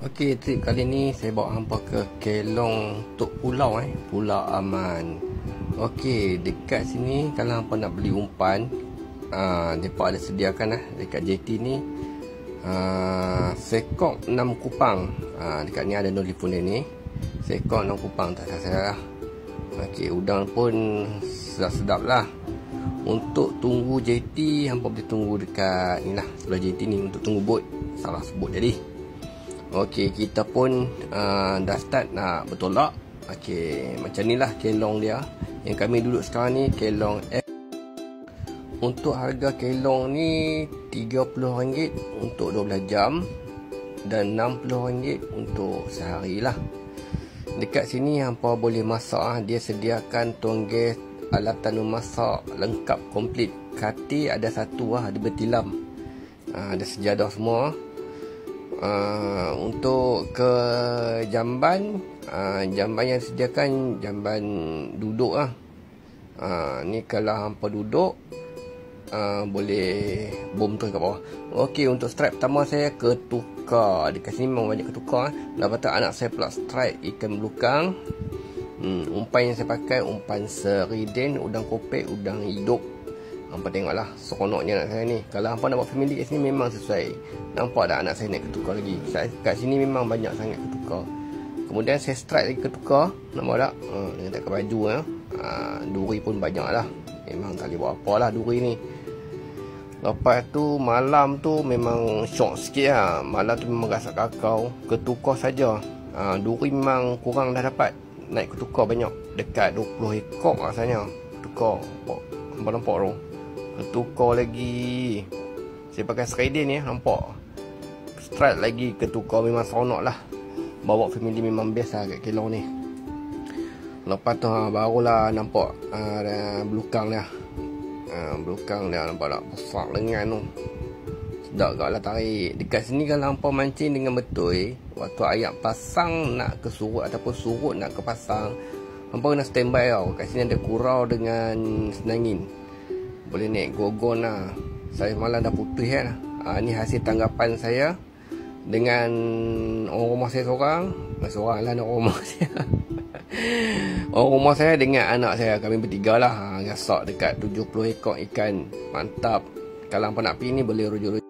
Okey, trip kali ni saya bawa hampa ke Kelong Tok Pulau Pulau Aman. Okey, dekat sini kalau hampa nak beli umpan, depa ada sediakan dekat JT ni sekok 6 kupang. Dekat ni ada nombor telefon dia ni. Sekok 6 kupang tak salah saya lah. Okey, udang pun sedap-sedap lah. Untuk tunggu JT, hampa boleh tunggu dekat ni lah, sebelah JT ni untuk tunggu bot. Salah sebut jadi. Okey, kita pun dah start nak bertolak. Okey, macam ni lah kelong dia. Yang kami duduk sekarang ni kelong F. Untuk harga kelong ni RM30 untuk 12 jam dan RM60 untuk sehari lah. Dekat sini hampa boleh masak. Dia sediakan tuang gas, alatan memasak lengkap komplit. Katil ada satu ada bertilam. Ada sejadah semua. Untuk ke jamban, jamban yang disediakan jamban duduk lah. Ni kalau hampa duduk, boleh bom tu kat bawah. Okey, untuk strike pertama saya ketukar. Dekat sini memang banyak ketukar. Lepas tu anak saya pula strike ikan belukang. Umpan yang saya pakai umpan seridin, udang kopek, udang hidup. Hampa tengoklah seronoknya anak saya ni. Kalau hampa nak buat family kat sini memang sesuai. Nampak tak anak saya naik ketukar lagi. Kat sini memang banyak sangat ketukar. Kemudian saya strike lagi ketukar. Nampak tak? Dengan tak ke baju duri pun banyak lah. Memang tak boleh buat apa lah duri ni. Lepas tu malam tu memang syok sikit lah. Malam tu memang gasak kakao. Ketukar saja. Duri memang kurang dah dapat. Naik ketukar banyak. Dekat 20 ekor rasanya. Ketukar. Nampak tu. Ketukar lagi. Saya pakai skydin ni, nampak. Strike lagi ketukar, memang seronok lah. Bawa family memang best lah kat Kelong ni. Lepas tu barulah nampak belukang dia. Belukang dia nampak tak besar lengan tu. Sedap kat lah tarik. Dekat sini kalau hampa mancing dengan betul, waktu ayat pasang nak ke surut ataupun surut nak ke pasang, hampa kena standby tau. Kat sini ada kurau dengan senangin. Boleh naik gogon lah. Saya malam dah putih kan. Ni hasil tanggapan saya dengan orang rumah saya seorang. Seorang lah orang rumah saya. Orang rumah saya dengan anak saya. Kami bertiga lah. Gasak dekat 70 ekor ikan. Mantap. Kalau hampa nak pergi ni boleh rujuk-rujuk